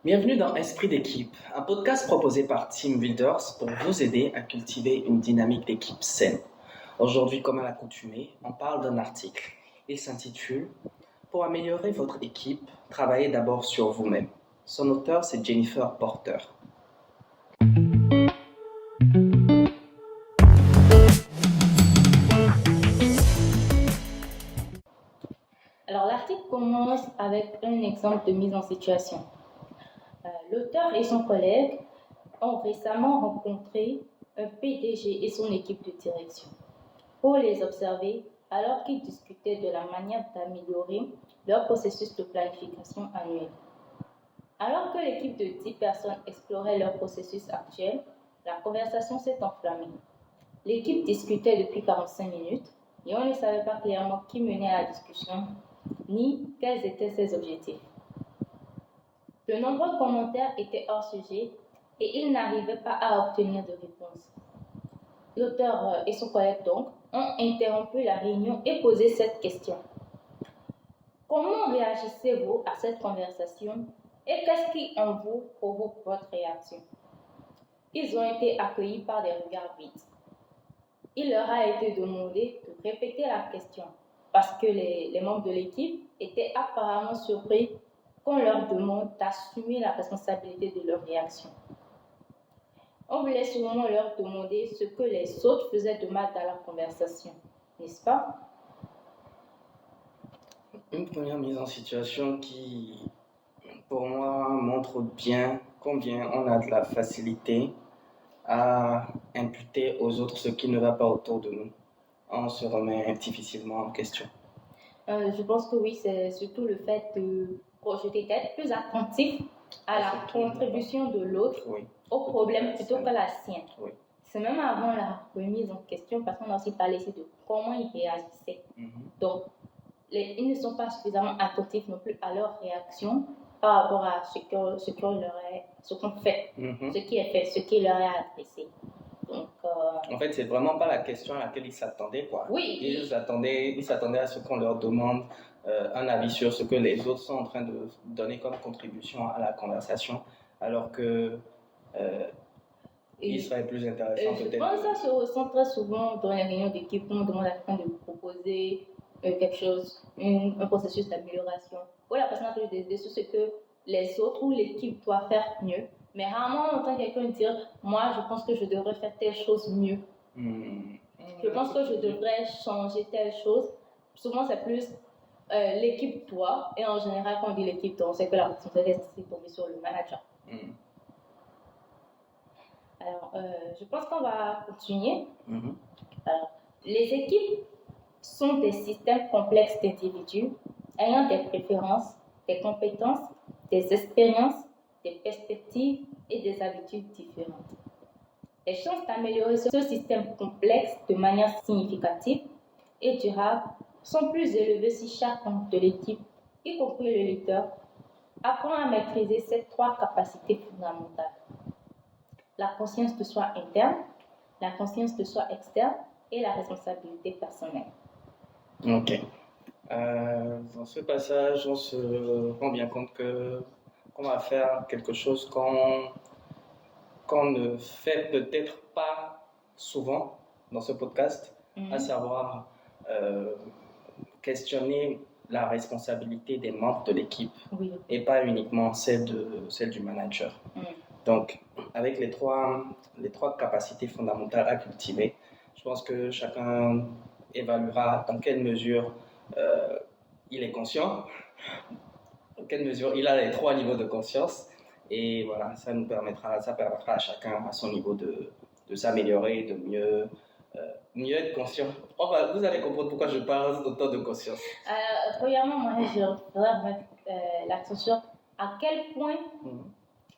Bienvenue dans Esprit d'équipe, un podcast proposé par Team Builders pour vous aider à cultiver une dynamique d'équipe saine. Aujourd'hui, comme à l'accoutumée, on parle d'un article. Il s'intitule « Pour améliorer votre équipe, travaillez d'abord sur vous-même ». Son auteur, c'est Jennifer Porter. Alors, l'article commence avec un exemple de mise en situation. L'auteur et son collègue ont récemment rencontré un PDG et son équipe de direction pour les observer alors qu'ils discutaient de la manière d'améliorer leur processus de planification annuel. Alors que l'équipe de 10 personnes explorait leur processus actuel, la conversation s'est enflammée. L'équipe discutait depuis 45 minutes et on ne savait pas clairement qui menait la discussion ni quels étaient ses objectifs. De nombreux commentaires étaient hors sujet et ils n'arrivaient pas à obtenir de réponse. L'auteur et son collègue donc ont interrompu la réunion et posé cette question. Comment réagissez-vous à cette conversation et qu'est-ce qui en vous provoque votre réaction? Ils ont été accueillis par des regards vides. Il leur a été demandé de répéter la question parce que les membres de l'équipe étaient apparemment surpris qu'on leur demande d'assumer la responsabilité de leur réaction. On voulait sûrement leur demander ce que les autres faisaient de mal dans la conversation, n'est-ce pas? Une première mise en situation qui, pour moi, montre bien combien on a de la facilité à imputer aux autres ce qui ne va pas autour de nous. On se remet difficilement en question. Je pense que oui, c'est surtout le fait de projeter, d'être plus attentif à la contribution de l'autre au problème plutôt que la sienne. Oui. C'est même avant la remise en question parce qu'on a aussi parlé ici de comment ils réagissaient. Donc, ils ne sont pas suffisamment attentifs non plus à leur réaction par rapport à ce qu'on fait, ce qui est fait, ce qui leur est adressé. Donc, en fait, c'est vraiment pas la question à laquelle ils s'attendaient, quoi. Oui. Ils s'attendaient à ce qu'on leur demande un avis sur ce que les autres sont en train de donner comme contribution à la conversation, alors que il serait plus intéressant peut-être. Je pense que ça se ressent très souvent dans les réunions d'équipe où on demande à quelqu'un de proposer quelque chose, un processus d'amélioration, où la personne a toujours des idées sur ce que les autres ou l'équipe doit faire mieux. Mais rarement on entend quelqu'un dire « Moi, je pense que je devrais faire telle chose mieux. Je pense que je devrais changer telle chose. » Souvent, c'est plus l'équipe doit. Et en général, quand on dit l'équipe doit, on sait que la responsabilité est tombée sur le manager. Alors, je pense qu'on va continuer. Alors, les équipes sont des systèmes complexes d'individus ayant des préférences, des compétences, des expériences, des perspectives et des habitudes différentes. Les chances d'améliorer ce système complexe de manière significative et durable sont plus élevées si chaque membre de l'équipe, y compris le leader, apprend à maîtriser ces 3 capacités fondamentales. La conscience de soi interne, la conscience de soi externe et la responsabilité personnelle. Ok. Dans ce passage, on se rend bien compte qu'on va faire quelque chose qu'on ne fait peut-être pas souvent dans ce podcast, à savoir questionner la responsabilité des membres de l'équipe et pas uniquement celle du manager. Donc, avec les trois capacités fondamentales à cultiver, je pense que chacun évaluera dans quelle mesure il est conscient, dans quelle mesure il a les 3 niveaux de conscience. Et voilà, ça permettra à chacun, à son niveau, de s'améliorer, de mieux être conscient. Vous allez comprendre pourquoi je parle autant de conscience. Premièrement, moi, je voudrais mettre l'accent sur à quel point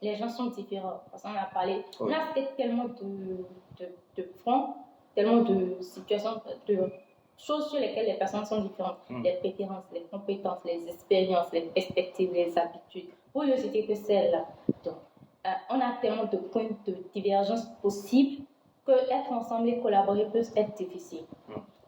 les gens sont différents. Parce qu'on a parlé, on a fait tellement de fronts, tellement de situations, de choses sur lesquelles les personnes sont différentes. Les préférences, les compétences, les expériences, les perspectives, les habitudes. Pour ne citer que celles-là. Donc, on a tellement de points de divergence possibles que être ensemble et collaborer peut être difficile.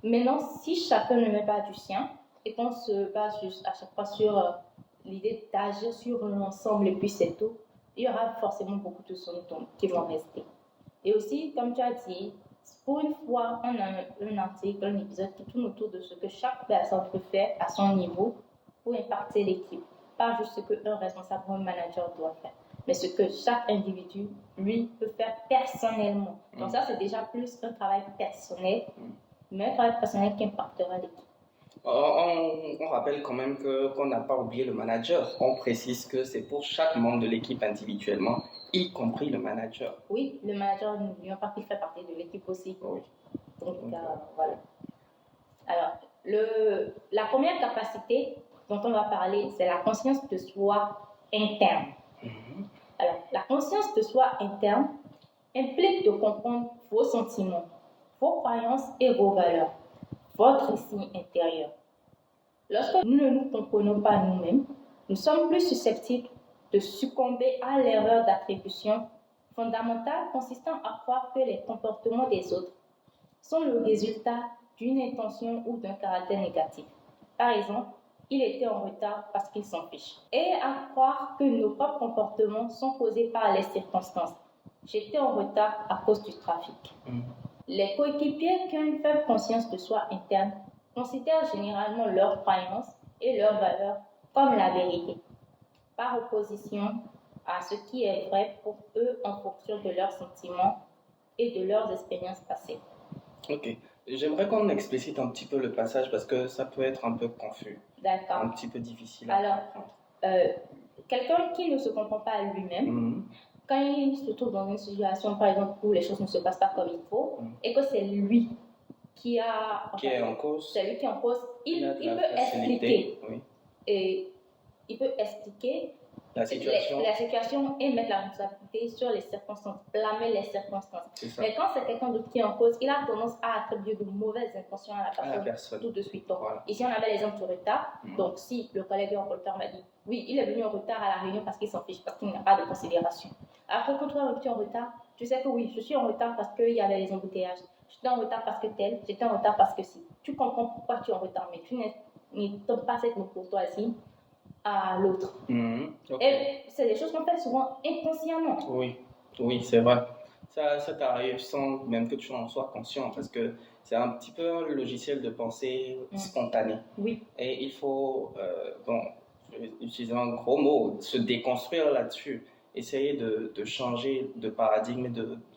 Maintenant, si chacun ne met pas du sien et qu'on se base juste à chaque fois sur l'idée d'agir sur l'ensemble et puis c'est tout, il y aura forcément beaucoup de zones qui vont rester. Et aussi, comme tu as dit, pour une fois, on a un article, un épisode qui tourne autour de ce que chaque personne peut faire à son niveau pour impacter l'équipe. Pas juste ce qu'un responsable ou un manager doit faire, mais ce que chaque individu, lui, peut faire personnellement. Donc ça, c'est déjà plus un travail personnel, mais un travail personnel qui impactera l'équipe. On rappelle quand même qu'on n'a pas oublié le manager. On précise que c'est pour chaque membre de l'équipe individuellement, y compris le manager. Oui, le manager, n'oublions pas qu'il fait partie de l'équipe aussi. Oui. Donc, voilà. Alors, la première capacité dont on va parler, c'est la conscience de soi interne. Alors, la conscience de soi interne implique de comprendre vos sentiments, vos croyances et vos valeurs, votre récit intérieur. Lorsque nous ne nous comprenons pas nous-mêmes, nous sommes plus susceptibles de succomber à l'erreur d'attribution fondamentale consistant à croire que les comportements des autres sont le résultat d'une intention ou d'un caractère négatif. Par exemple, il était en retard parce qu'il s'en fiche. Et à croire que nos propres comportements sont causés par les circonstances. J'étais en retard à cause du trafic. Les coéquipiers qui ont une faible conscience de soi interne considèrent généralement leurs croyances et leurs valeurs comme la vérité, par opposition à ce qui est vrai pour eux en fonction de leurs sentiments et de leurs expériences passées. Ok. J'aimerais qu'on explicite un petit peu le passage parce que ça peut être un peu confus. D'accord. Un petit peu difficile à comprendre. Quelqu'un qui ne se comprend pas à lui-même, quand il se trouve dans une situation, par exemple, où les choses ne se passent pas comme il faut, et que c'est lui qui est en cause, c'est lui qui est en cause, il peut expliquer. Oui. Et il peut expliquer la situation et mettre la responsabilité sur les circonstances, blâmer les circonstances. Mais quand c'est quelqu'un d'autre qui est en cause, il a tendance à attribuer de mauvaises intentions à la personne tout de suite. Donc, ici, on avait l'exemple du retard. Donc, si le collègue est en retard, m'a dit oui, il est venu en retard à la réunion parce qu'il s'en fiche, parce qu'il n'a pas de considération. Alors que quand toi, tu es en retard, tu sais que oui, je suis en retard parce qu'il y avait les embouteillages. J'étais en retard parce que tel, j'étais en retard parce que si. Tu comprends pourquoi tu es en retard, mais tu n'étonnes pas cette courtoisie à l'autre. Okay. Et c'est des choses qu'on fait souvent inconsciemment. Oui, c'est vrai. Ça t'arrive sans même que tu en sois conscient parce que c'est un petit peu un logiciel de pensée spontanée. Oui. Et il faut, je vais utiliser un gros mot, se déconstruire là-dessus, essayer de changer de paradigme et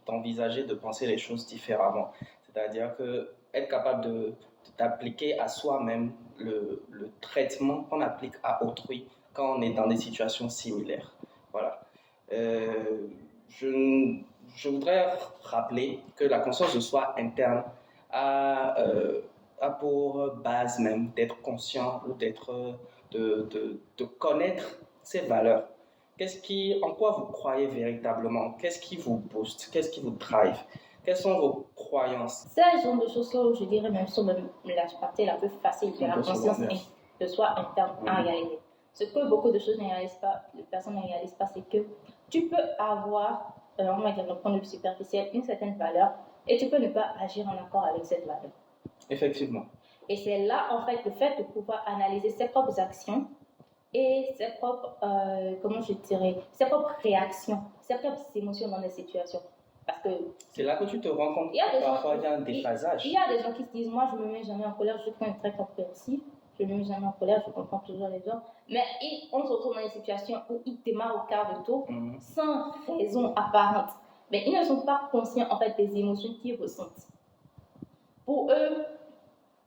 d'envisager de penser les choses différemment. C'est-à-dire que être capable d'appliquer à soi-même le traitement qu'on applique à autrui quand on est dans des situations similaires. Voilà. Je voudrais rappeler que la conscience de soi interne a pour base même d'être conscient ou de connaître ses valeurs. En quoi vous croyez véritablement? Qu'est-ce qui vous booste? Qu'est-ce qui vous drive? Quelles sont vos croyances? C'est genre de choses que je dirais même sur la partie la plus facile de la conscience de soi interne à réaliser. Ce que beaucoup de choses les personnes ne réalisent pas, c'est que tu peux avoir, on va dire d'un point de vue superficiel, une certaine valeur et tu peux ne pas agir en accord avec cette valeur. Effectivement. Et c'est là, en fait, le fait de pouvoir analyser ses propres actions et ses propres, ses propres réactions, ses propres émotions dans des situations. Parce que c'est là que tu te rends compte que parfois il y a un déphasage. Il y a des gens qui se disent, moi je ne me mets jamais en colère, je suis très compréhensif, je ne me mets jamais en colère, je comprends toujours les gens. Mais on se retrouve dans des situations où ils démarrent au quart de tour sans raison apparente. Mais ils ne sont pas conscients en fait des émotions qu'ils ressentent. Pour eux,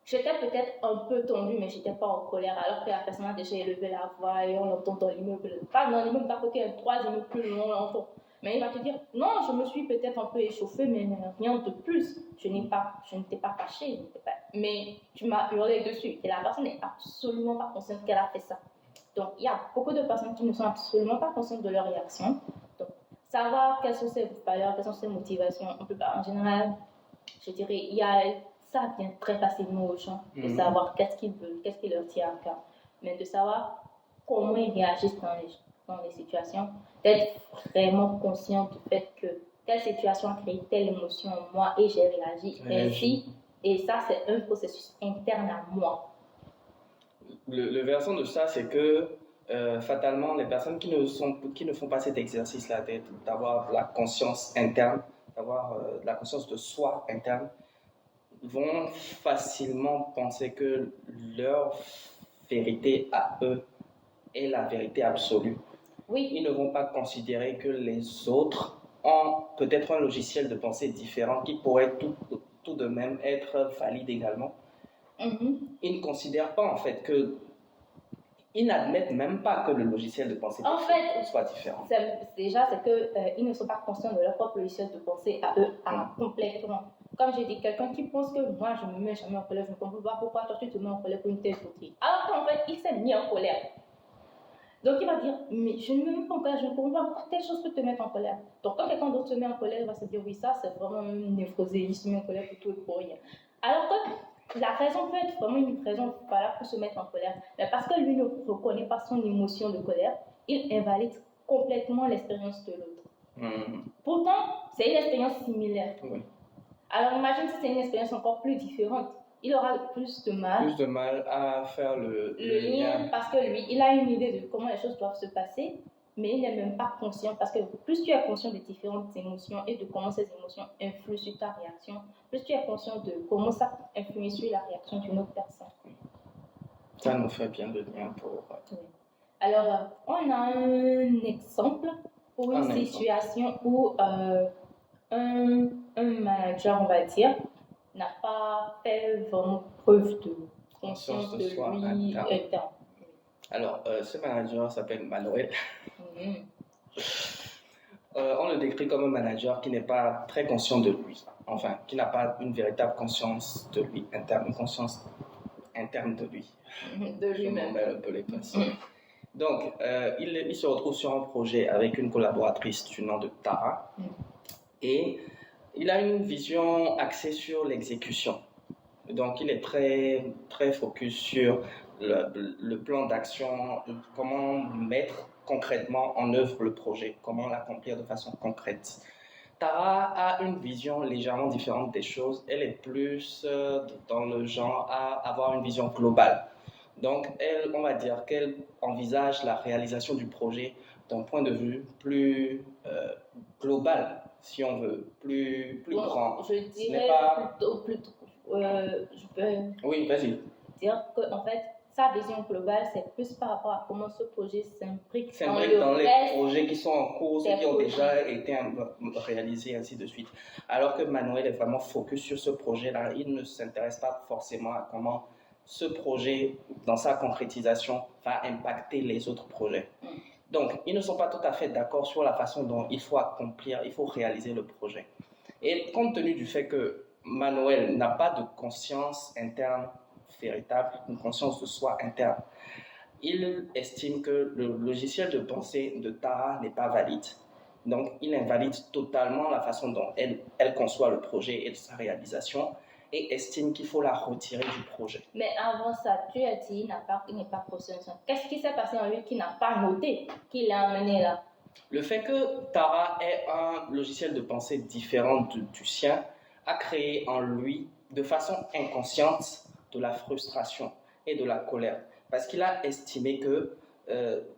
j'étais peut-être un peu tendue, mais je n'étais pas en colère, alors que la personne a déjà élevé la voix et on l'entend dans l'immeuble. Pas dans l'immeuble d'à côté, un troisième plus loin, on l'entend. Mais il va te dire, non, je me suis peut-être un peu échauffée, mais rien de plus. Je n'étais pas fâchée, mais tu m'as hurlé dessus. Et la personne n'est absolument pas consciente qu'elle a fait ça. Donc, il y a beaucoup de personnes qui ne sont absolument pas conscientes de leur réaction. Donc, savoir quelles sont ses valeurs, quelles sont ses motivations, on peut pas, en général, je dirais, ça vient très facilement aux gens de savoir qu'est-ce qu'ils veulent, qu'est-ce qui leur tient à cœur. Mais de savoir comment ils réagissent dans les situations, d'être vraiment conscient du fait que telle situation a créé telle émotion en moi et j'ai réagi ainsi. Et ça, c'est un processus interne à moi. Le versant de ça, c'est que fatalement, les personnes qui ne font pas cet exercice-là, d'avoir la conscience interne, d'avoir la conscience de soi interne, vont facilement penser que leur vérité à eux est la vérité absolue. Oui. Ils ne vont pas considérer que les autres ont peut-être un logiciel de pensée différent qui pourrait tout de même être valide également. Ils ne considèrent pas en fait que... Ils n'admettent même pas que le logiciel de pensée soit différent. Déjà, c'est qu'ils ne sont pas conscients de leur propre logiciel de pensée à eux, complètement. Comme j'ai dit, quelqu'un qui pense que moi, je ne me mets jamais en colère, je ne comprends pas pourquoi toi, tu te mets en colère pour une telle faute. Alors qu'en fait, il s'est mis en colère. Donc, il va dire, mais je ne me mets pas en colère, je ne comprends pas pourquoi telle chose peut te mettre en colère. Donc, quand quelqu'un d'autre se met en colère, il va se dire, oui, ça, c'est vraiment une névrosée, il se met en colère pour tout et pour rien. Alors que la raison peut être vraiment une raison valable pour se mettre en colère. Mais parce que lui ne reconnaît pas son émotion de colère, il invalide complètement l'expérience de l'autre. Pourtant, c'est une expérience similaire. Oui. Alors, imagine si c'est une expérience encore plus différente. Il aura plus de mal à faire le lien parce que lui, il a une idée de comment les choses doivent se passer, mais il n'est même pas conscient parce que plus tu es conscient des différentes émotions et de comment ces émotions influent sur ta réaction, plus tu es conscient de comment ça influe sur la réaction d'une autre personne. Ça nous fait bien le lien pour... Oui. Alors, on a un exemple pour une situation où un manager, on va dire, n'a pas fait vraiment preuve de conscience de soi lui interne. Alors, ce manager s'appelle Manuel. On le décrit comme un manager qui n'est pas très conscient de lui, enfin, qui n'a pas une véritable conscience de lui interne, une conscience interne de lui. De lui-même. Je m'emmêle un peu les pinceaux. Donc, il se retrouve sur un projet avec une collaboratrice du nom de Tara. Et il a une vision axée sur l'exécution. Donc, il est très, très focus sur le plan d'action, comment mettre concrètement en œuvre le projet, comment l'accomplir de façon concrète. Tara a une vision légèrement différente des choses. Elle est plus dans le genre à avoir une vision globale. Donc, elle, on va dire qu'elle envisage la réalisation du projet d'un point de vue plus global, si on veut, plus grand. Je dirais plutôt je peux oui, vas-y. dire qu'en fait, sa vision globale, c'est plus par rapport à comment ce projet s'imbrique dans les projets qui sont en cours, ceux qui ont déjà été réalisés, ainsi de suite. Alors que Manuel est vraiment focus sur ce projet-là, il ne s'intéresse pas forcément à comment ce projet, dans sa concrétisation, va impacter les autres projets. Donc, ils ne sont pas tout à fait d'accord sur la façon dont il faut réaliser le projet. Et compte tenu du fait que Manuel n'a pas de conscience interne véritable, une conscience de soi interne, il estime que le logiciel de pensée de Tara n'est pas valide. Donc, il invalide totalement la façon dont elle conçoit le projet et sa réalisation et estime qu'il faut la retirer du projet. Mais avant ça, tu as dit qu'il n'est pas conscient. Qu'est-ce qui s'est passé en lui qui n'a pas noté qu'il l'a amené là? Le fait que Tara ait un logiciel de pensée différent du sien a créé en lui, de façon inconsciente, de la frustration et de la colère. Parce qu'il a estimé que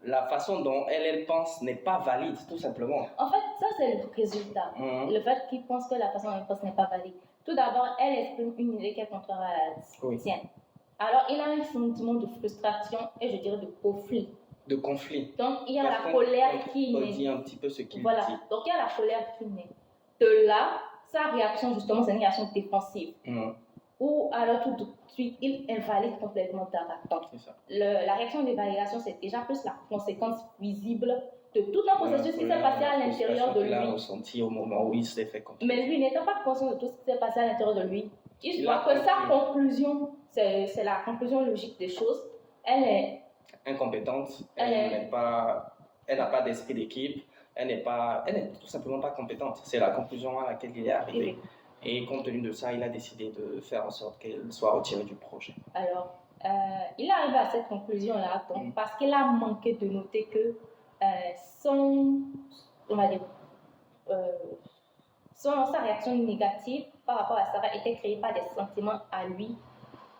la façon dont elle pense n'est pas valide, tout simplement. En fait, ça c'est le résultat. Le fait qu'il pense que la façon dont elle pense n'est pas valide. Tout d'abord, elle exprime une idée qui est contraire à la sienne. Alors, il a un sentiment de frustration et je dirais de conflit. De conflit. Donc, il y a la colère qui naît. On dit un petit peu ce qu'il dit. Voilà, donc il y a la colère qui naît. De là, sa réaction, justement, c'est une réaction défensive. Ou alors tout de suite, il invalide complètement Tara. Donc, la réaction d'évaluation, c'est déjà plus la conséquence visible de tout un processus qui s'est passé à l'intérieur de lui. Il a ressenti au moment où il s'est fait comprendre. Mais lui n'étant pas conscient de tout ce qui s'est passé à l'intérieur de lui, il voit que sa conclusion, c'est la conclusion logique des choses. Elle est incompétente, elle n'a pas d'esprit d'équipe, elle n'est tout simplement pas compétente. C'est la conclusion à laquelle il est arrivé. Et compte tenu de ça, il a décidé de faire en sorte qu'elle soit retirée du projet. Alors, il est arrivé à cette conclusion-là parce qu'il a manqué de noter que sa réaction négative par rapport à Sarah était créée par des sentiments à lui,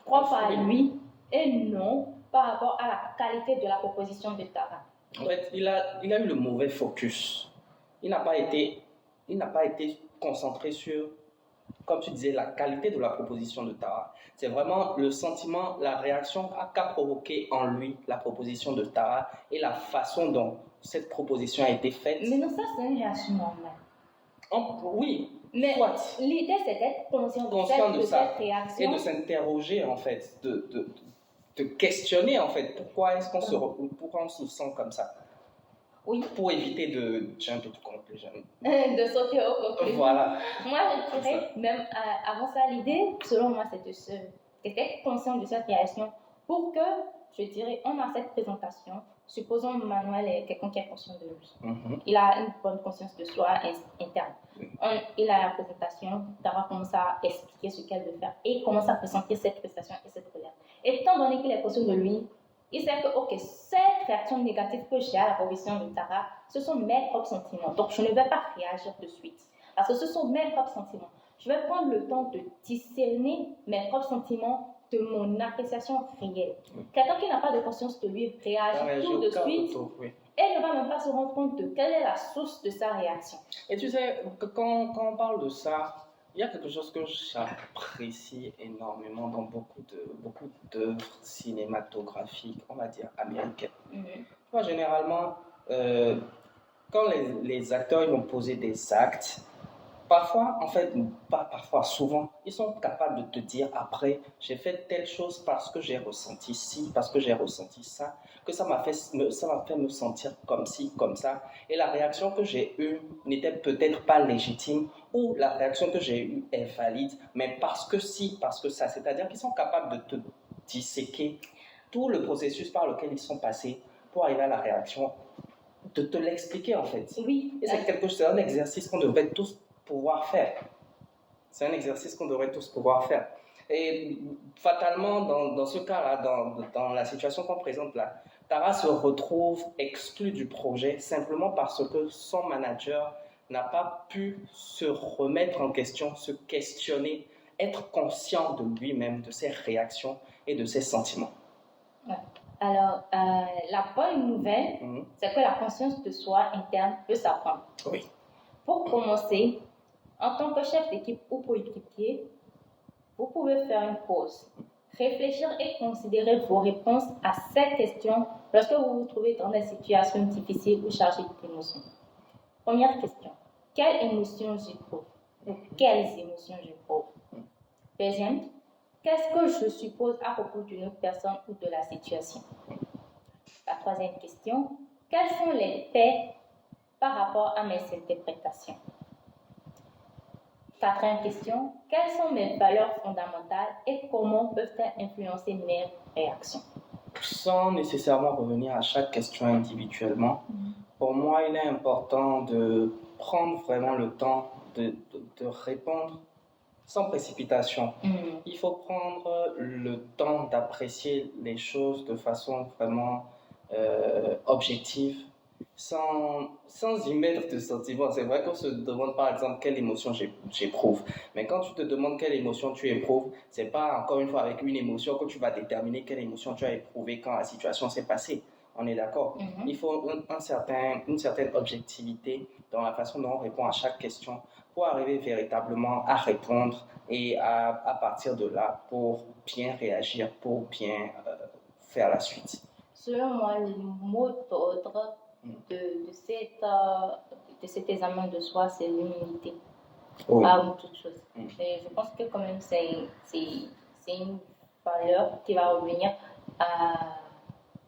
propres à lui, et non par rapport à la qualité de la proposition de Tara. En fait, il a eu le mauvais focus. Il n'a pas été concentré sur, comme tu disais, la qualité de la proposition de Tara. C'est vraiment le sentiment, la réaction qu'a provoqué en lui la proposition de Tara et la façon dont cette proposition a été faite. Mais non, ça c'est une réaction normale. Oui. Mais l'idée c'est d'être conscient de cette réaction. Et de s'interroger en fait, de questionner en fait pourquoi on se sent comme ça. Oui. Pour éviter de jump to conclusion. De sauter au conclusion. Voilà. Moi, je dirais, même avant ça, l'idée, selon moi, c'est d'être conscient de cette réaction pour que, je dirais, on a cette présentation. Supposons Manuel est quelqu'un qui est conscient de lui. Il a une bonne conscience de soi interne. Il a la présentation, Tara commence à expliquer ce qu'elle veut faire et il commence à ressentir cette prestation et cette colère. Et étant donné qu'il est conscient de lui, il sait que, ok, cette réaction négative que j'ai à la proposition de Tara, ce sont mes propres sentiments. Donc, je ne vais pas réagir de suite. Parce que ce sont mes propres sentiments. Je vais prendre le temps de discerner mes propres sentiments de mon appréciation réelle. Quelqu'un qui n'a pas de conscience de lui réagit tout de suite et ne va même pas se rendre compte de quelle est la source de sa réaction. Et tu sais, quand on parle de ça, il y a quelque chose que j'apprécie énormément dans beaucoup d'œuvres cinématographiques, on va dire américaines. Généralement, quand les acteurs ils vont poser des actes, parfois, en fait, pas parfois, souvent, ils sont capables de te dire après, j'ai fait telle chose parce que j'ai ressenti ci, parce que j'ai ressenti ça, que ça m'a fait me sentir comme ci, comme ça. Et la réaction que j'ai eue n'était peut-être pas légitime ou la réaction que j'ai eue est valide, mais parce que si, parce que ça. C'est-à-dire qu'ils sont capables de te disséquer tout le processus par lequel ils sont passés pour arriver à la réaction, de te l'expliquer en fait. Oui. Et c'est un exercice qu'on devrait tous pouvoir faire. C'est un exercice qu'on devrait tous pouvoir faire. Et fatalement, dans ce cas-là, dans la situation qu'on présente là, Tara se retrouve exclue du projet simplement parce que son manager n'a pas pu se remettre en question, se questionner, être conscient de lui-même, de ses réactions et de ses sentiments. Ouais. Alors, la bonne nouvelle, c'est que la conscience de soi interne peut s'apprendre. Oui. Pour commencer, en tant que chef d'équipe ou coéquipier, vous pouvez faire une pause, réfléchir et considérer vos réponses à ces questions lorsque vous vous trouvez dans des situations difficiles ou chargées d'émotions. Première question, quelles émotions j'éprouve ou quelles émotions j'éprouve? Deuxième, qu'est-ce que je suppose à propos d'une autre personne ou de la situation? La troisième question, quels sont les faits par rapport à mes interprétations? Quatrième question, quelles sont mes valeurs fondamentales et comment peuvent-elles influencer mes réactions? Sans nécessairement revenir à chaque question individuellement, pour moi, il est important de prendre vraiment le temps de répondre sans précipitation. Il faut prendre le temps d'apprécier les choses de façon vraiment objective, sans y mettre de sentiments. C'est vrai qu'on se demande par exemple quelle émotion j'éprouve, mais quand tu te demandes quelle émotion tu éprouves, c'est pas encore une fois avec une émotion que tu vas déterminer quelle émotion tu as éprouvée quand la situation s'est passée. On est d'accord? Il faut une certaine objectivité dans la façon dont on répond à chaque question pour arriver véritablement à répondre et à partir de là pour bien réagir, pour bien faire la suite. Selon moi, le mot d'ordre de cet examen de soi, c'est l'humilité. Avant toute chose. Et je pense que quand même, c'est une valeur qui va revenir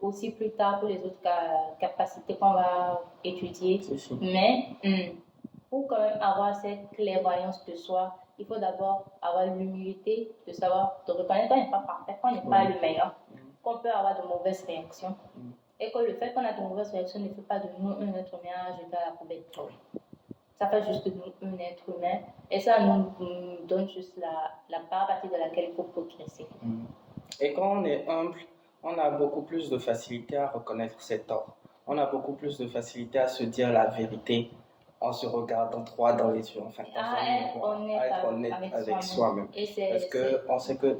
aussi plus tard pour les autres capacités qu'on va étudier. Mais pour quand même avoir cette clairvoyance de soi, il faut d'abord avoir l'humilité de savoir, de reconnaître qu'on n'est pas parfait, qu'on n'est pas le meilleur, qu'on peut avoir de mauvaises réactions. Et que le fait qu'on a de mauvaises réactions ne fait pas de nous un être humain à jeter à la poubelle. Ça fait juste de nous un être humain. Et ça nous donne juste la part à partir de laquelle il faut progresser. Et quand on est humble, on a beaucoup plus de facilité à reconnaître ses torts. On a beaucoup plus de facilité à se dire la vérité en se regardant droit dans les yeux. Enfin, être honnête avec soi-même. Parce qu'on sait que,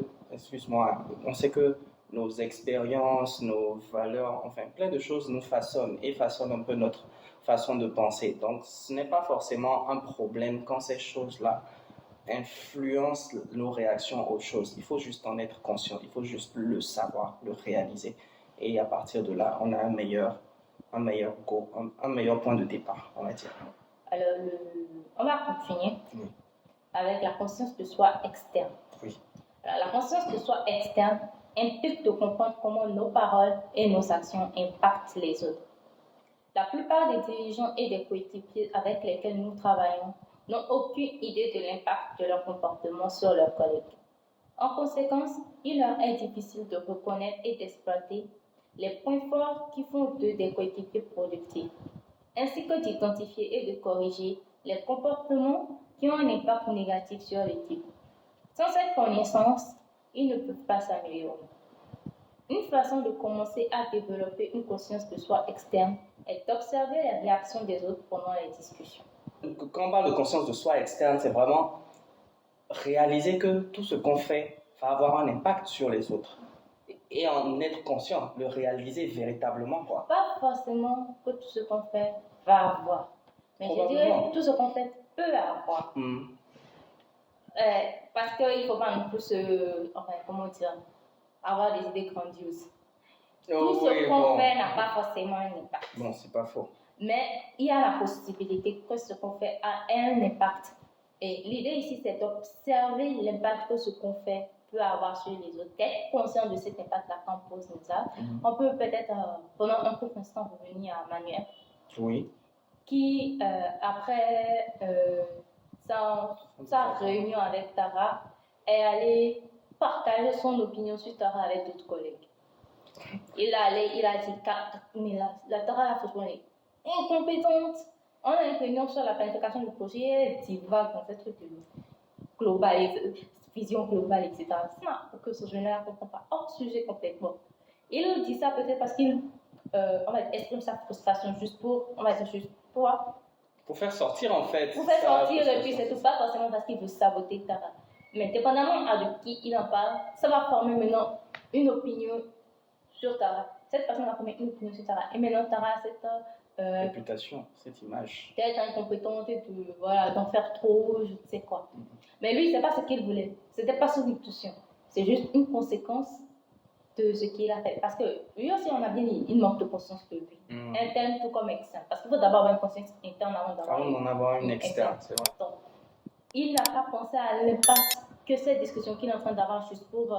on sait que nos expériences, nos valeurs, enfin plein de choses nous façonnent et façonnent un peu notre façon de penser. Donc ce n'est pas forcément un problème quand ces choses-là influencent nos réactions aux choses. Il faut juste en être conscient, il faut juste le savoir, le réaliser. Et à partir de là, on a un meilleur point de départ, on va dire. Alors, on va continuer avec la conscience de soi externe. Oui. Alors, la conscience de soi externe implique de comprendre comment nos paroles et nos actions impactent les autres. La plupart des dirigeants et des coéquipiers avec lesquels nous travaillons n'ont aucune idée de l'impact de leur comportement sur leurs collègues. En conséquence, il leur est difficile de reconnaître et d'exploiter les points forts qui font d'eux des coéquipiers productifs, ainsi que d'identifier et de corriger les comportements qui ont un impact négatif sur l'équipe. Sans cette connaissance, ils ne peuvent pas s'améliorer. Une façon de commencer à développer une conscience de soi externe est d'observer les réactions des autres pendant les discussions. Quand on parle de conscience de soi externe, c'est vraiment réaliser que tout ce qu'on fait va avoir un impact sur les autres. Et en être conscient, le réaliser véritablement, quoi. Pas forcément que tout ce qu'on fait va avoir. Mais je dirais tout ce qu'on fait peut avoir. Parce qu'il ne faut pas non plus avoir des idées grandioses. Tout ce qu'on fait n'a pas forcément un impact. Bon, c'est pas faux. Mais il y a la possibilité que ce qu'on fait a un impact. Et l'idée ici, c'est d'observer l'impact que ce qu'on fait peut avoir sur les autres. D'être conscient de cet impact-là quand on pose ça. On peut peut-être, pendant un court instant, revenir à Manuel. Oui. Qui, après sa réunion avec Tara, est allé partager son opinion sur Tara avec d'autres collègues. Il a dit, mais la Tara a fait incompétente. On a une réunion sur la planification du projet, elle divague dans cette truc de vision globale, etc. C'est que ce jeune-là ne comprend pas. Hors sujet complètement. Il dit ça peut-être parce qu'il exprime sa frustration juste pour faire sortir en fait. Pour faire sortir, et puis c'est tout, pas forcément parce qu'il veut saboter Tara. Mais dépendamment de qui il en parle, ça va former maintenant une opinion sur Tara. Cette personne va former une opinion sur Tara. Et maintenant Tara a cette réputation, cette image. D'être incompétente et d'en faire trop, je ne sais quoi. Mais lui, c'est pas ce qu'il voulait. C'était pas son intention. C'est juste une conséquence de ce qu'il a fait. Parce que lui aussi, on a bien dit, il manque de conscience de lui. Interne tout comme externe. Parce qu'il faut d'abord avoir une conscience interne avant d'en avoir une externe. C'est vrai. Donc, il n'a pas pensé à l'impact que cette discussion qu'il est en train d'avoir juste pour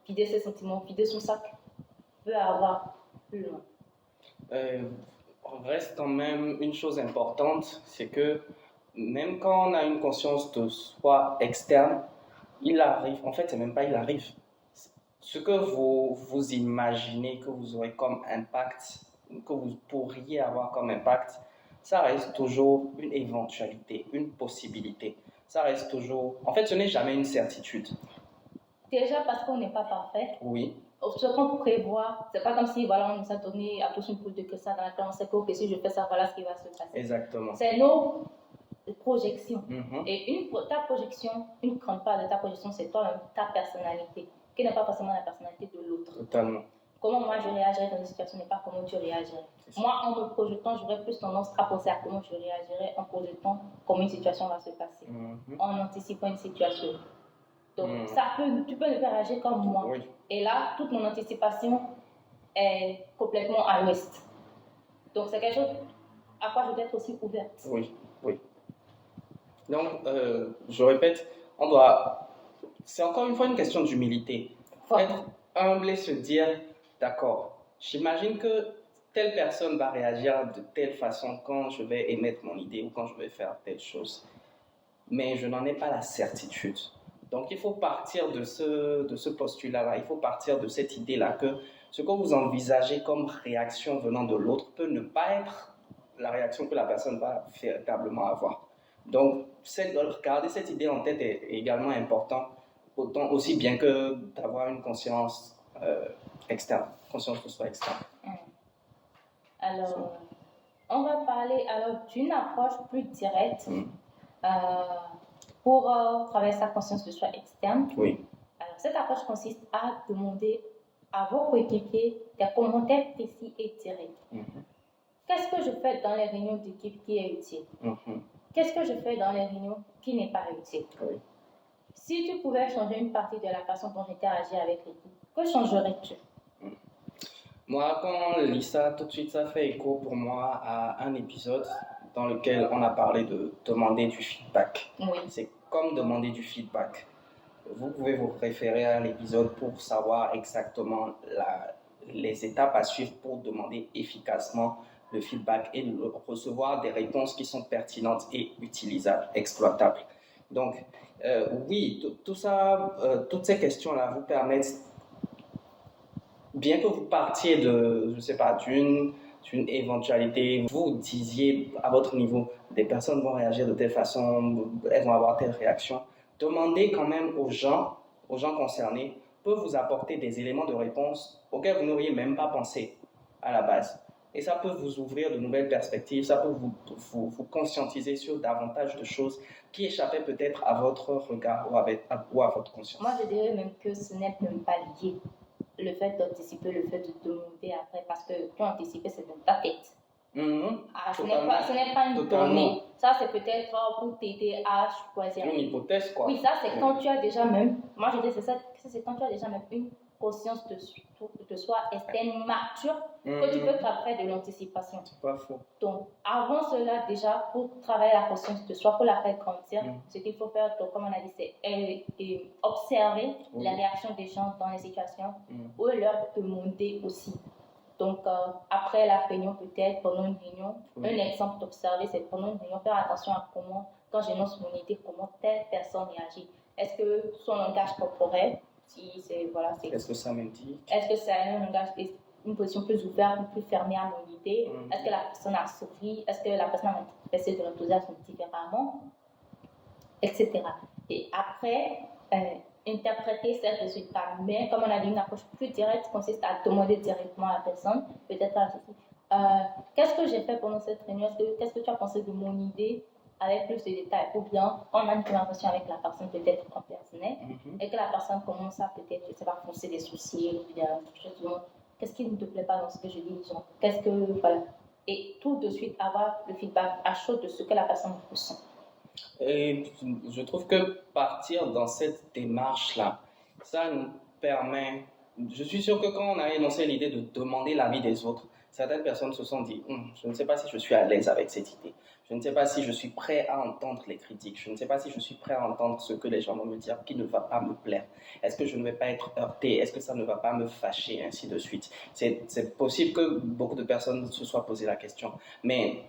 vider ses sentiments, vider son sac, peut avoir plus loin. Reste quand même une chose importante, c'est que même quand on a une conscience de soi externe, il arrive, en fait c'est même pas il arrive, ce que vous imaginez que vous aurez comme impact, que vous pourriez avoir comme impact, ça reste toujours une éventualité, une possibilité, ça reste toujours, en fait ce n'est jamais une certitude. Déjà parce qu'on n'est pas parfait. Oui. Ce qu'on prévoit, c'est pas comme si on nous a donné à tous une poule de cristal dans laquelle on sait que si je fais ça, voilà ce qui va se passer. Exactement. C'est nos projections. Et ta projection, une grande part de ta projection, c'est toi-même, ta personnalité, qui n'est pas forcément la personnalité de l'autre. Totalement. Comment moi je réagirais dans une situation n'est pas comment tu réagirais. Moi, en me projetant, j'aurais plus tendance à penser à comment je réagirais en projetant comment une situation va se passer, en anticipant une situation. Donc, tu peux ne pas réagir comme moi. Oui. Et là, toute mon anticipation est complètement à l'ouest. Donc, c'est quelque chose à quoi je dois être aussi ouverte. Oui. Donc, je répète, c'est encore une fois une question d'humilité. Être humble et se dire, d'accord, j'imagine que telle personne va réagir de telle façon quand je vais émettre mon idée ou quand je vais faire telle chose. Mais je n'en ai pas la certitude. Donc, il faut partir de ce postulat-là, il faut partir de cette idée-là que ce que vous envisagez comme réaction venant de l'autre peut ne pas être la réaction que la personne va véritablement avoir. Donc, garder cette idée en tête est également important, autant aussi bien que d'avoir une conscience externe, conscience de soi externe. Alors, on va parler d'une approche plus directe. Pour travailler sa conscience de soi externe. Oui. Alors, cette approche consiste à demander à vos coéquipiers des commentaires précis et directs. Qu'est-ce que je fais dans les réunions d'équipe qui est utile? Qu'est-ce que je fais dans les réunions qui n'est pas utile? Si tu pouvais changer une partie de la façon dont j'interagis avec l'équipe, que changerais-tu? Moi, quand on lit ça, tout de suite, ça fait écho pour moi à un épisode dans lequel on a parlé de demander du feedback. C'est comme demander du feedback. Vous pouvez vous référer à l'épisode pour savoir exactement les étapes à suivre pour demander efficacement le feedback et recevoir des réponses qui sont pertinentes et utilisables, exploitables. Donc, oui, tout ça, toutes ces questions-là vous permettent, bien que vous partiez de, je ne sais pas, d'une éventualité, vous disiez à votre niveau, des personnes vont réagir de telle façon, elles vont avoir telle réaction. Demandez quand même aux gens concernés, peut vous apporter des éléments de réponse auxquels vous n'auriez même pas pensé à la base. Et ça peut vous ouvrir de nouvelles perspectives, ça peut vous conscientiser sur davantage de choses qui échappaient peut-être à votre regard ou à votre conscience. Moi, je dirais même que ce n'est même pas lié. Le fait d'anticiper, le fait de demander après, parce que tu anticipes, c'est dans ta tête. Ce n'est pas une donnée. Ça, c'est peut-être pour t'aider à choisir. Une hypothèse, quoi. Oui, ça, c'est quand tu as déjà même, moi je dis c'est quand tu as déjà même une conscience de soi externe mature que tu peux faire de l'anticipation. C'est pas faux. Donc, avant cela, déjà, pour travailler la conscience de soi, pour la faire grandir, ce qu'il faut faire, donc, comme on a dit, c'est observer la réaction des gens dans les situations ou leur demander aussi. Donc, après la réunion, peut-être, pendant une réunion, un exemple d'observer, c'est pendant une réunion, faire attention à comment, quand j'énonce mon idée, comment telle personne réagit. Est-ce que son langage corporel, est-ce que ça m'indique? Est-ce que c'est un langage, une position plus ouverte ou plus fermée à mon idée? Est-ce que la personne a souri? Est-ce que la personne a manifesté de l'enthousiasme différemment? Etc. Et après, interpréter ces résultats. Mais comme on a dit, une approche plus directe consiste à demander directement à la personne, peut-être qu'est-ce que j'ai fait pendant cette réunion? Qu'est-ce que tu as pensé de mon idée avec plus de détails? Ou bien, on a une conversation avec la personne, peut-être en personnel, et que la personne commence à peut-être, je ne sais pas, foncer des sourcils, ou bien qu'est-ce qui ne te plaît pas dans ce que je dis? Qu'est-ce que, voilà. Et tout de suite avoir le feedback à chaud de ce que la personne ressent. Et je trouve que partir dans cette démarche-là, ça nous permet, je suis sûr que quand on a énoncé l'idée de demander l'avis des autres, certaines personnes se sont dit, je ne sais pas si je suis à l'aise avec cette idée, je ne sais pas si je suis prêt à entendre les critiques, je ne sais pas si je suis prêt à entendre ce que les gens vont me dire qui ne va pas me plaire, est-ce que je ne vais pas être heurté, est-ce que ça ne va pas me fâcher, ainsi de suite. C'est possible que beaucoup de personnes se soient posé la question, mais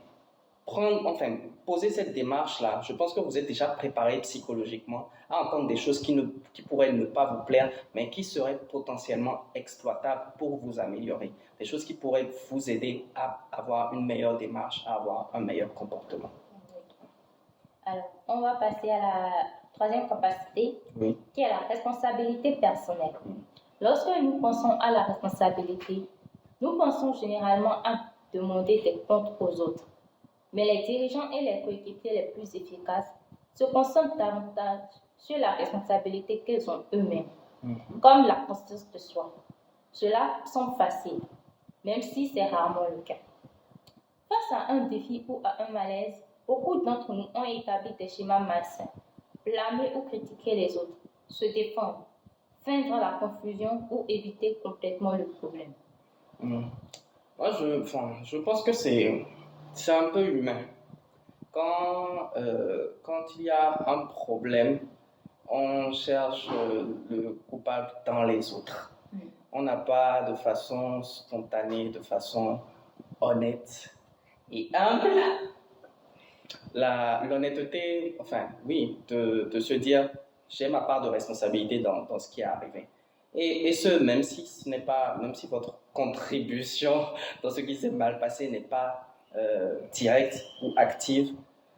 poser cette démarche-là, je pense que vous êtes déjà préparé psychologiquement à entendre des choses qui pourraient ne pas vous plaire, mais qui seraient potentiellement exploitables pour vous améliorer. Des choses qui pourraient vous aider à avoir une meilleure démarche, à avoir un meilleur comportement. Alors, on va passer à la troisième capacité, qui est la responsabilité personnelle. Lorsque nous pensons à la responsabilité, nous pensons généralement à demander des comptes aux autres. Mais les dirigeants et les coéquipiers les plus efficaces se concentrent davantage sur la responsabilité qu'ils ont eux-mêmes, comme la conscience de soi. Cela semble facile, même si c'est rarement le cas. Face à un défi ou à un malaise, beaucoup d'entre nous ont établi des schémas malsains, blâmer ou critiquer les autres, se défendre, feindre la confusion ou éviter complètement le problème. Moi, je pense que c'est un peu humain. Quand il y a un problème, on cherche le coupable dans les autres. On n'a pas de façon spontanée, de façon honnête et humble l'honnêteté, de se dire j'ai ma part de responsabilité dans ce qui est arrivé. Et même si votre contribution dans ce qui s'est mal passé n'est pas directe ou active,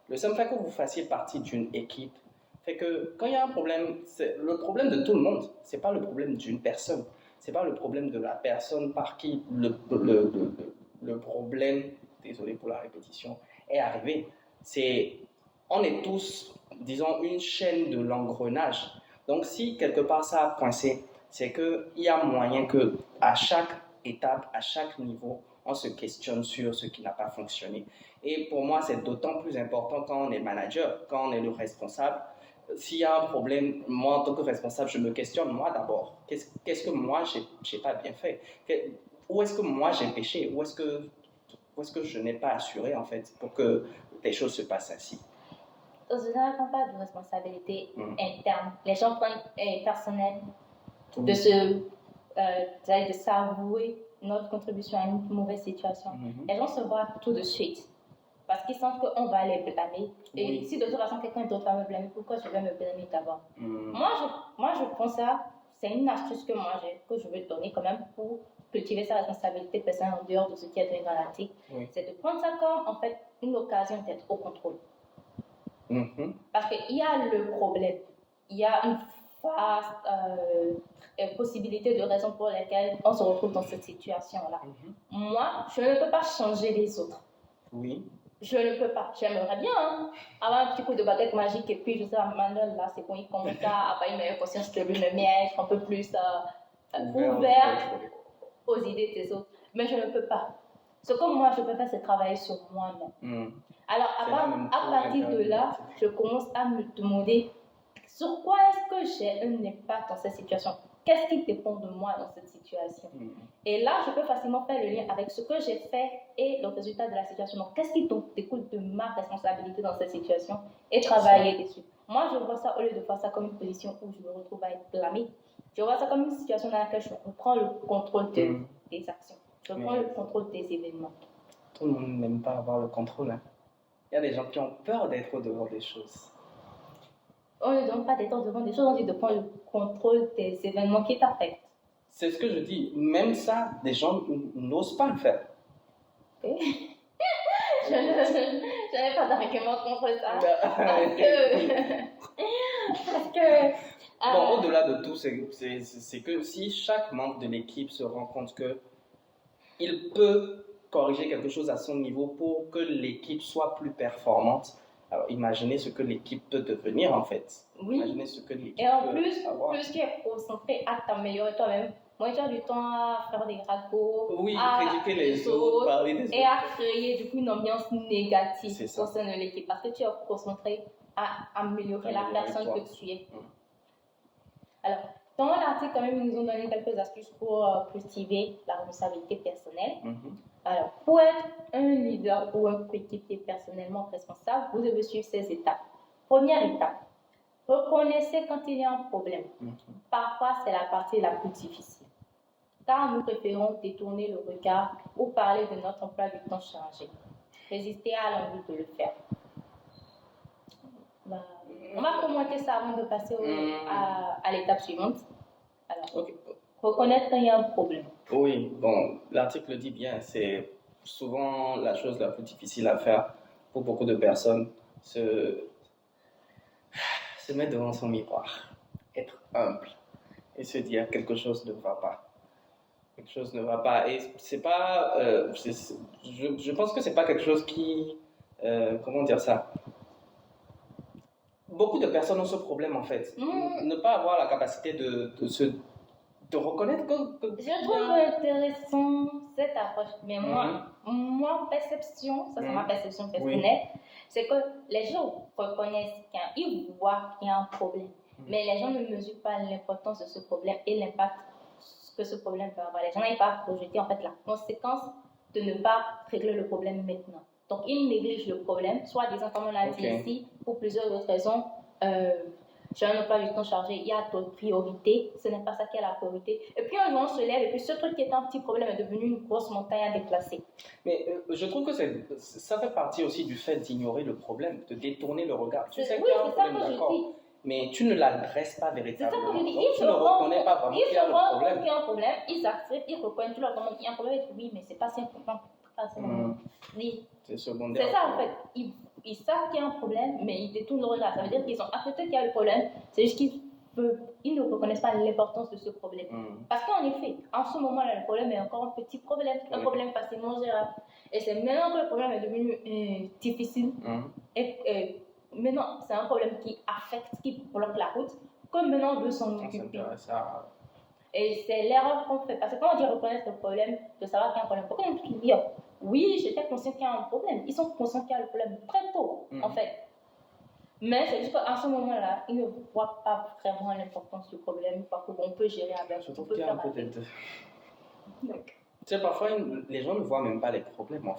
le simple fait que vous fassiez partie d'une équipe fait que quand il y a un problème, c'est le problème de tout le monde, c'est pas le problème d'une personne, c'est pas le problème de la personne par qui le problème, désolé pour la répétition, est arrivé. On est tous, disons, une chaîne de l'engrenage. Donc si quelque part ça a coincé, c'est qu'il y a moyen que à chaque étape, à chaque niveau, on se questionne sur ce qui n'a pas fonctionné. Et pour moi, c'est d'autant plus important quand on est manager, quand on est le responsable. S'il y a un problème, moi, en tant que responsable, je me questionne moi d'abord. Qu'est-ce que moi, j'ai pas bien fait? Où est-ce que moi, j'ai péché? Où est-ce que je n'ai pas assuré, en fait, pour que les choses se passent ainsi? Dans une campagne de responsabilité interne, les gens prennent personnel de s'avouer notre contribution à une mauvaise situation. Les gens se voient tout de suite parce qu'ils sentent qu'on va les blâmer. Et si de toute façon quelqu'un d'autre va me blâmer, pourquoi je vais me blâmer d'abord? Moi, je pense ça, c'est une astuce que que je veux donner quand même pour cultiver sa responsabilité personnelle en dehors de ce qui est donné dans l'article. C'est de prendre ça comme en fait une occasion d'être au contrôle. Parce qu'il y a le problème, il y a une vaste possibilité de raisons pour lesquelles on se retrouve dans cette situation-là. Moi, je ne peux pas changer les autres. Oui. Je ne peux pas. J'aimerais bien avoir un petit coup de baguette magique et puis je sais, Manuel, là, c'est bon, il commence à avoir une meilleure conscience de lui-même, être un peu plus ouvert aux idées des autres. Mais je ne peux pas. Ce que moi, je peux faire, c'est travailler sur moi-même. Alors, à partir de là, je commence à me demander sur quoi est-ce que j'ai un impact dans cette situation? Qu'est-ce qui dépend de moi dans cette situation? Et là, je peux facilement faire le lien avec ce que j'ai fait et le résultat de la situation. Donc, qu'est-ce qui découle de ma responsabilité dans cette situation et travailler dessus? Moi, je vois ça, au lieu de voir ça comme une position où je me retrouve à être blâmée, je vois ça comme une situation dans laquelle je prends le contrôle des actions. Je prends le contrôle des événements. Tout le monde n'aime pas avoir le contrôle. Il y a des gens qui ont peur d'être au-devant des choses. On ne demande pas d'être devant des choses, on dit de prendre le contrôle des événements qui t'affectent. C'est ce que je dis. Même ça, des gens n'osent pas le faire. Okay. Je n'ai pas d'argument contre ça. Parce que bon, au-delà de tout, c'est que si chaque membre de l'équipe se rend compte qu'il peut corriger quelque chose à son niveau pour que l'équipe soit plus performante, alors imaginez ce que l'équipe peut devenir en fait. Oui. Imaginez ce que l'équipe peut avoir. Et en plus tu es concentré à t'améliorer toi-même, moins tu as du temps à faire des ragots, à critiquer les autres, parler des autres. Et à créer du coup une ambiance négative au sein de l'équipe parce que tu es concentré à améliorer la personne que tu es. Alors, dans l'article, quand même, ils nous ont donné quelques astuces pour cultiver la responsabilité personnelle. Alors, pour être un leader ou un coéquipier personnellement responsable, vous devez suivre ces étapes. Première étape, reconnaissez quand il y a un problème. Parfois, c'est la partie la plus difficile. Car nous préférons détourner le regard ou parler de notre emploi du temps chargé. Résistez à l'envie de le faire. On va commenter ça avant de passer à l'étape suivante. Alors, reconnaître qu'il y a un problème. Oui, bon, l'article dit bien, c'est souvent la chose la plus difficile à faire pour beaucoup de personnes, se mettre devant son miroir, être humble et se dire quelque chose ne va pas. Quelque chose ne va pas. Et c'est pas. Je pense que c'est pas quelque chose qui. Comment dire ça? Beaucoup de personnes ont ce problème en fait. Ne pas avoir la capacité de reconnaître que je trouve intéressant cette approche. Mais moi, perception, ça c'est ma perception personnelle, c'est que les gens reconnaissent ils voient qu'il y a un problème. Mais les gens ne mesurent pas l'importance de ce problème et l'impact que ce problème peut avoir. Les gens n'arrivent pas à projeter en fait la conséquence de ne pas régler le problème maintenant. Donc, ils négligent le problème, soit disant, comme on l'a dit ici, pour plusieurs autres raisons. Je n'ai pas du temps chargé, il y a d'autres priorités, ce n'est pas ça qui est la priorité. Et puis un jour, on se lève et puis ce truc qui était un petit problème est devenu une grosse montagne à déplacer. Mais je trouve que ça fait partie aussi du fait d'ignorer le problème, de détourner le regard. Tu sais qu'il y a un problème, d'accord, mais tu ne l'adresses pas véritablement. C'est ça que je dis. Donc, tu ne reconnais pas vraiment qu'il y a le problème. Ils se rendent compte qu'il y a un problème, ils acceptent, ils reconnaissent, tu leur demandes qu'il y a un problème, et oui, mais c'est pas si important. C'est secondaire. C'est ça en fait. Ils savent qu'il y a un problème, mais ils détournent le regard. Ça veut dire qu'ils ont accepté qu'il y a le problème, c'est juste qu'ils ne reconnaissent pas l'importance de ce problème. Parce qu'en effet, en ce moment-là, le problème est encore un petit problème, un problème facilement gérable. Et c'est maintenant que le problème est devenu difficile. Et maintenant, c'est un problème qui affecte, qui bloque la route, que maintenant on veut s'en occuper. Et c'est l'erreur qu'on fait. Parce que quand on dit reconnaître le problème, de savoir qu'il y a un problème, pourquoi on peut dire oui, j'étais conscient qu'il y a un problème. Ils sont conscients qu'il y a le problème très tôt, en fait. Mais c'est juste qu'à ce moment-là, ils ne voient pas vraiment l'importance du problème, parce qu'on peut gérer avec. Je trouve qu'il y a un peu des deux. Tu sais, parfois, les gens ne voient même pas les problèmes,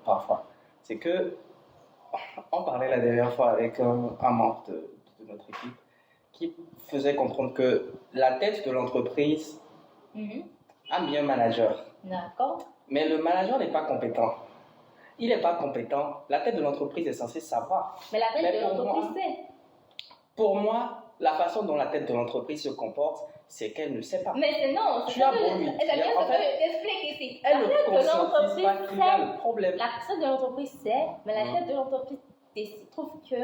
parfois. C'est que, on parlait la dernière fois avec un membre de notre équipe qui faisait comprendre que la tête de l'entreprise a mis un manager. D'accord. Mais le manager n'est pas compétent. Il n'est pas compétent. La tête de l'entreprise est censée savoir. Mais la tête de l'entreprise sait. Pour moi, la façon dont la tête de l'entreprise se comporte, c'est qu'elle ne sait pas. Mais c'est non. Tu as beau lui dire, en fait, je t'explique ici. Elle ne conscientise pas qu'il y a le problème. La tête de l'entreprise sait, mais la tête de l'entreprise trouve que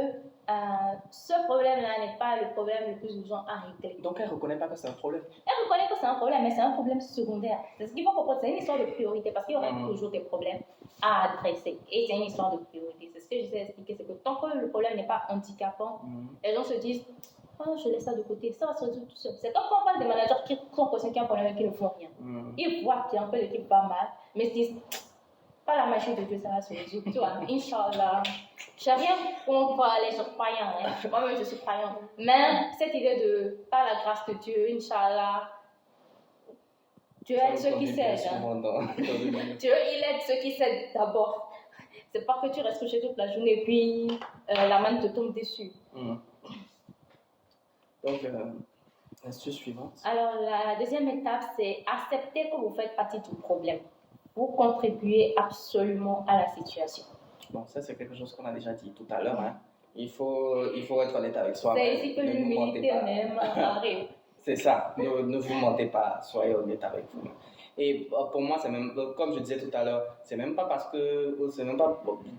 ce problème-là n'est pas le problème le plus urgent à régler. Donc elle ne reconnaît pas que c'est un problème. Elle reconnaît que c'est un problème, mais c'est un problème secondaire. C'est ce qu'il faut comprendre, c'est une histoire de priorité, parce qu'il y aura toujours des problèmes à adresser. Et c'est une histoire de priorité. C'est ce que j'essaie d'expliquer, c'est que tant que le problème n'est pas handicapant, les gens se disent oh, je laisse ça de côté, ça va se résoudre tout seul. C'est comme quand on parle des managers qui sont conscients qu'il y a un problème et qui ne font rien. Ils voient qu'il y a un peu l'équipe pas mal, mais ils se disent pas la magie de Dieu, ça va se résoudre. Tu vois, Inch'Allah. Je n'ai rien contre les gens croyants. Hein. Moi-même, je suis croyante. Mais cette idée de par la grâce de Dieu, Inch'Allah, Dieu aide ceux qui s'aident. Dieu, il aide ceux qui s'aident d'abord. C'est pas que tu restes couché toute la journée et puis la main te tombe dessus. Donc, l'astuce suivante. Alors, la deuxième étape, c'est accepter que vous faites partie du problème. Vous contribuez absolument à la situation. Bon, ça, c'est quelque chose qu'on a déjà dit tout à l'heure. Hein. Il faut être honnête avec soi. C'est ici que l'humilité même arrive. C'est ça. Ne vous mentez pas. Soyez honnête avec vous. Et pour moi, c'est même, comme je disais tout à l'heure, c'est même pas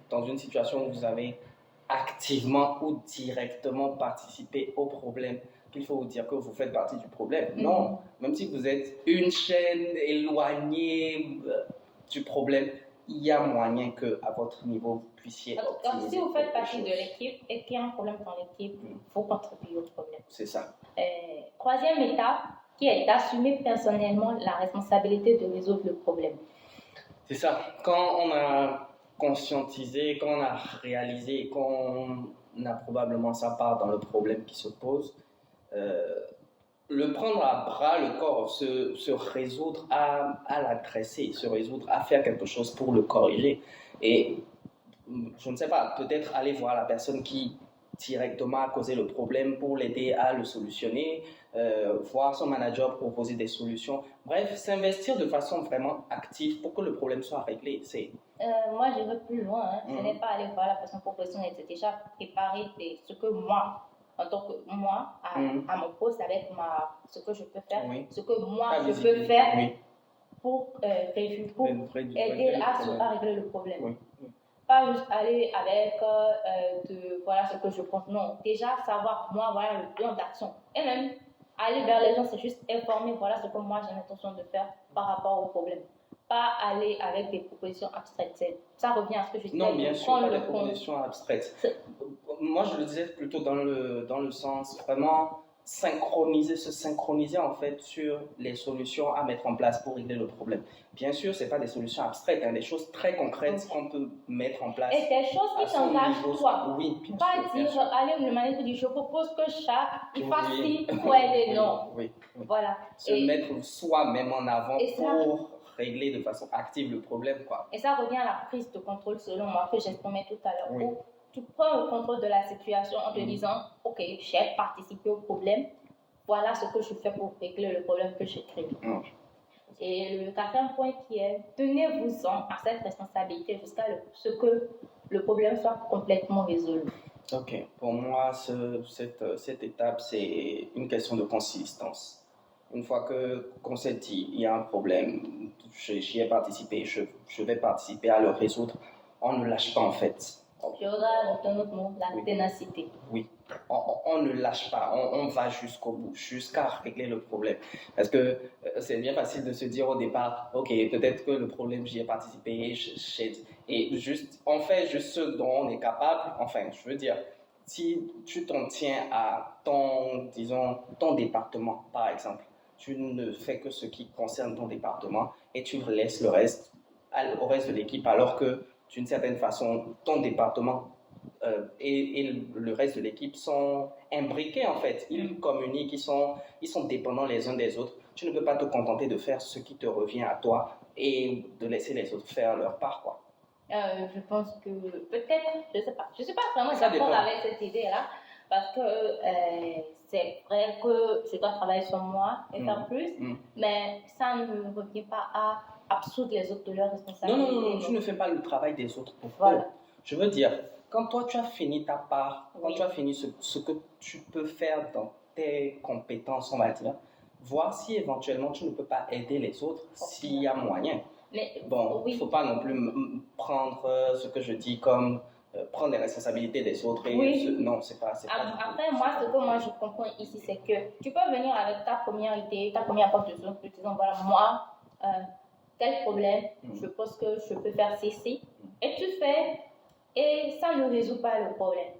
dans une situation où vous avez activement ou directement participé au problème qu'il faut vous dire que vous faites partie du problème. Non, même si vous êtes une chaîne éloignée du problème, il y a moyen qu'à votre niveau, vous puissiez donc, si vous faites partie de l'équipe et qu'il y a un problème dans l'équipe, il faut contribuer au problème. C'est ça. Troisième étape, qui est d'assumer personnellement la responsabilité de résoudre le problème. C'est ça. Quand on a conscientisé, quand on a réalisé, qu'on a probablement sa part dans le problème qui se pose, le prendre à bras le corps, se résoudre à l'adresser, se résoudre à faire quelque chose pour le corriger. Et je ne sais pas, peut-être aller voir la personne qui directement a causé le problème pour l'aider à le solutionner, voir son manager proposer des solutions. Bref, s'investir de façon vraiment active pour que le problème soit réglé. Moi, je vais plus loin. Hein. Ce n'est pas aller voir la personne proposition, c'est déjà préparer ce que moi, en tant que moi, à mon poste avec ce que je peux faire, ce que moi je peux faire pour aider à régler le problème. Pas juste aller avec voilà ce que je pense. Non, déjà savoir, moi, voilà le plan d'action. Et même aller vers les gens, c'est juste informer, voilà ce que moi j'ai l'intention de faire par rapport au problème. Pas aller avec des propositions abstraites. Ça revient à ce que je disais. Non, bien sûr, pas des propositions abstraites. Moi, je le disais plutôt dans le sens vraiment se synchroniser en fait sur les solutions à mettre en place pour régler le problème. Bien sûr, ce n'est pas des solutions abstraites, hein, des choses très concrètes qu'on peut mettre en place. Et des choses qui t'engagent toi. Oui, bien pas sûr. Dire, allez, le manager dit, je propose que chaque fasse ci pour aider. Non. Oui. Voilà. Se mettre soi-même en avant pour régler de façon active le problème, quoi. Et ça revient à la prise de contrôle, selon moi, que j'exprimais tout à l'heure. Oui. Tu prends le contrôle de la situation en te disant, ok, j'ai participé au problème, voilà ce que je fais pour régler le problème que j'ai créé. Et le quatrième point qui est, tenez-vous-en à cette responsabilité jusqu'à ce que le problème soit complètement résolu. Ok, pour moi, cette étape, c'est une question de consistance. Une fois qu'on s'est dit, il y a un problème, j'y ai participé, je vais participer à le résoudre, on ne lâche pas en fait. Je regarde un autre mot, la ténacité. Oui, on ne lâche pas, on va jusqu'au bout, jusqu'à régler le problème. Parce que c'est bien facile de se dire au départ, ok, peut-être que le problème, j'y ai participé, et on fait juste ce dont on est capable. Enfin, je veux dire, si tu t'en tiens à ton département, par exemple, tu ne fais que ce qui concerne ton département et tu laisses le reste au reste de l'équipe, alors que d'une certaine façon, ton département et le reste de l'équipe sont imbriqués en fait. Ils communiquent, ils sont dépendants les uns des autres. Tu ne peux pas te contenter de faire ce qui te revient à toi et de laisser les autres faire leur part, quoi. Je pense que peut-être, je sais pas vraiment d'accord avec cette idée-là, parce que c'est vrai que je dois travailler sur moi et faire plus, mais ça ne revient pas à absoudre les autres de leurs responsabilités. Non, tu ne fais pas le travail des autres pour toi. Je veux dire, quand toi tu as fini ta part, quand tu as fini ce que tu peux faire dans tes compétences, on va dire, voir si éventuellement tu ne peux pas aider les autres s'il y a moyen. Mais bon, il ne faut pas non plus prendre ce que je dis comme prendre les responsabilités des autres. Et non, c'est pas. Après, moi, ce que moi je comprends ici, c'est que tu peux venir avec ta première idée, ta première proposition, te disant voilà, moi, tel problème, je pense que je peux faire ceci. Et tu fais, et ça ne résout pas le problème.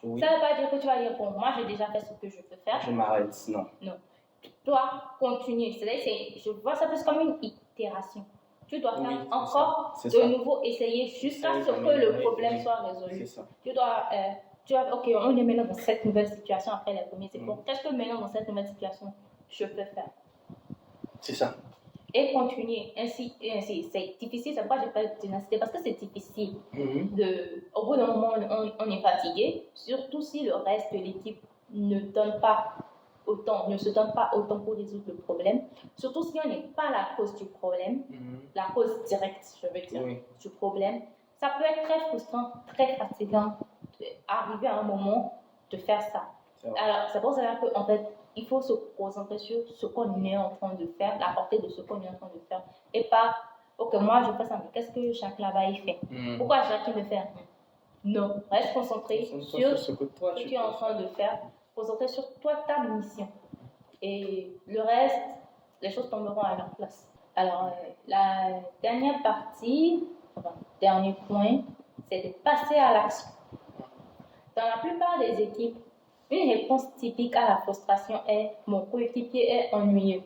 Oui. Ça ne veut pas dire que tu vas dire bon, moi j'ai déjà fait ce que je peux faire. Je m'arrête, non. Non. Tu dois continuer. Je vois ça plus comme une itération. Tu dois faire encore de nouveau essayer jusqu'à ce que le problème soit résolu. Tu dois, ok, on est maintenant dans cette nouvelle situation après les premiers. C'est bon. Qu'est-ce que maintenant dans cette nouvelle situation je peux faire? C'est ça. Et continuer ainsi et ainsi. C'est difficile, c'est pourquoi je parle de ténacité, parce que c'est difficile. Au bout d'un moment, on est fatigué, surtout si le reste de l'équipe ne se donne pas autant pour résoudre le problème, surtout si on n'est pas la cause du problème, la cause directe, je veux dire, du problème. Ça peut être très frustrant, très fatigant d'arriver à un moment de faire ça. Alors, c'est pour cela qu'en fait, il faut se concentrer sur ce qu'on est en train de faire, la portée de ce qu'on est en train de faire, et pas, ok, moi je fais ça, mais qu'est-ce que Jacques là-bas il fait? Pourquoi Jacques il me fait? Non, reste concentré sur ce que tu es en train de faire. Concentrer sur toi, ta mission. Et le reste, les choses tomberont à leur place. Alors, la dernière partie, dernier point, c'est de passer à l'action. Dans la plupart des équipes, une réponse typique à la frustration est « mon coéquipier est ennuyeux »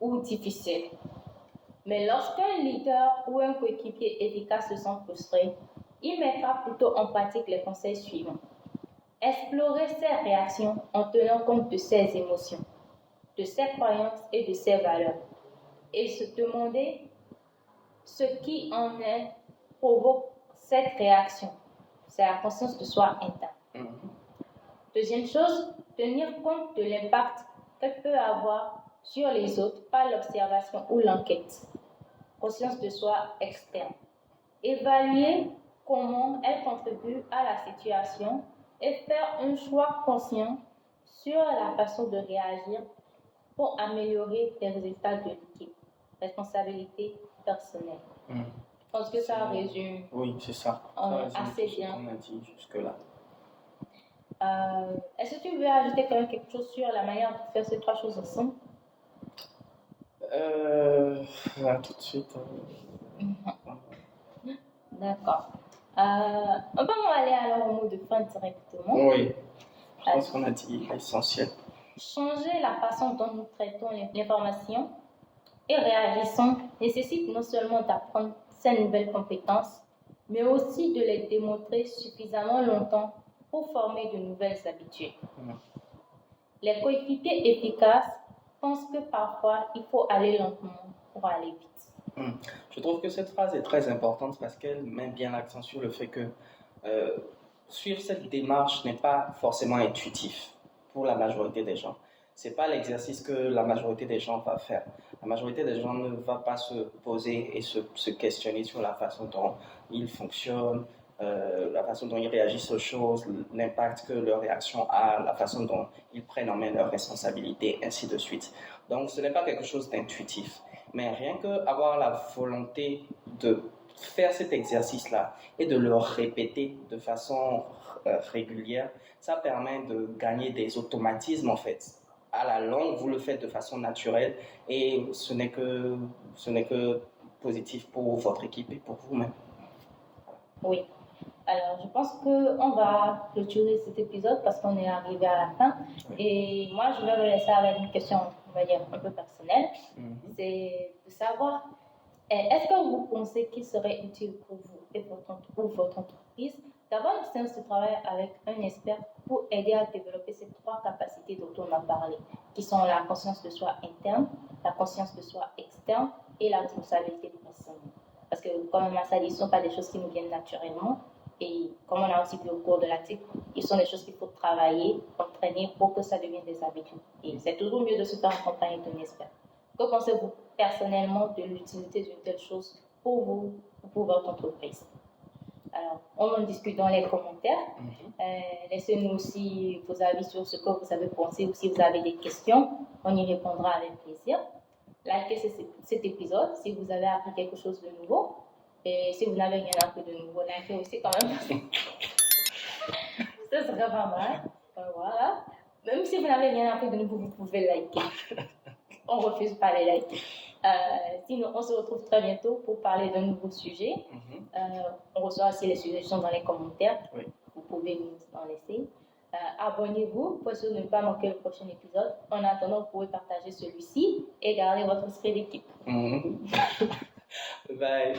ou difficile. Mais lorsqu'un leader ou un coéquipier efficace se sent frustré, il mettra plutôt en pratique les conseils suivants. Explorer ses réactions en tenant compte de ses émotions, de ses croyances et de ses valeurs. Et se demander ce qui en est provoque cette réaction. C'est la conscience de soi interne. Deuxième chose, tenir compte de l'impact qu'elle peut avoir sur les autres par l'observation ou l'enquête. Conscience de soi externe. Évaluer comment elle contribue à la situation et faire un choix conscient sur la façon de réagir pour améliorer les résultats de l'équipe. Responsabilité personnelle. Je pense que ça résume. Oui, c'est ça. Assez bien. On a dit jusque-là. Est-ce que tu veux ajouter quand même quelque chose sur la manière de faire ces trois choses ensemble? Là, tout de suite. D'accord. On peut aller alors au mot de fin directement. Oui, je pense qu'on a dit l'essentiel. Changer la façon dont nous traitons l'information et réagissons nécessite non seulement d'apprendre ces nouvelles compétences, mais aussi de les démontrer suffisamment longtemps pour former de nouvelles habitudes. Les coéquipiers efficaces pensent que parfois il faut aller lentement pour aller vite. Je trouve que cette phrase est très importante parce qu'elle met bien l'accent sur le fait que suivre cette démarche n'est pas forcément intuitif pour la majorité des gens. Ce n'est pas l'exercice que la majorité des gens va faire. La majorité des gens ne va pas se poser et se questionner sur la façon dont ils fonctionnent, la façon dont ils réagissent aux choses, l'impact que leur réaction a, la façon dont ils prennent en main leurs responsabilités, ainsi de suite. Donc ce n'est pas quelque chose d'intuitif. Mais rien qu'avoir la volonté de faire cet exercice-là et de le répéter de façon régulière, ça permet de gagner des automatismes en fait. À la longue, vous le faites de façon naturelle et ce n'est que positif pour votre équipe et pour vous-même. Oui. Alors, je pense qu'on va clôturer cet épisode parce qu'on est arrivé à la fin. Et moi, je vais me laisser avec une question, on va dire, un peu personnelle. C'est de savoir, est-ce que vous pensez qu'il serait utile pour vous et votre entreprise d'avoir une séance de travail avec un expert pour aider à développer ces 3 capacités dont on a parlé, qui sont la conscience de soi interne, la conscience de soi externe et la responsabilité personnelle. Parce que, comme on a dit, ce ne sont pas des choses qui nous viennent naturellement. Et comme on a aussi vu au cours de l'article, ils sont des choses qu'il faut travailler, entraîner pour que ça devienne des habitudes. Et c'est toujours mieux de se faire accompagner d'un expert. Que pensez-vous personnellement de l'utilité d'une telle chose pour vous ou pour votre entreprise? Alors, on en discute dans les commentaires. Laissez-nous aussi vos avis sur ce que vous avez pensé ou si vous avez des questions, on y répondra avec plaisir. Likez cet épisode si vous avez appris quelque chose de nouveau. Et si vous n'avez rien appris de nouveau, likez aussi quand même. Ça serait pas mal. Voilà. Même si vous n'avez rien appris de nouveau, vous pouvez liker. On ne refuse pas les likes. Sinon, on se retrouve très bientôt pour parler d'un nouveau sujet. On reçoit aussi les suggestions dans les commentaires. Vous pouvez nous en laisser. Abonnez-vous pour ne pas manquer le prochain épisode. En attendant, vous pouvez partager celui-ci et garder votre esprit d'équipe. Bye.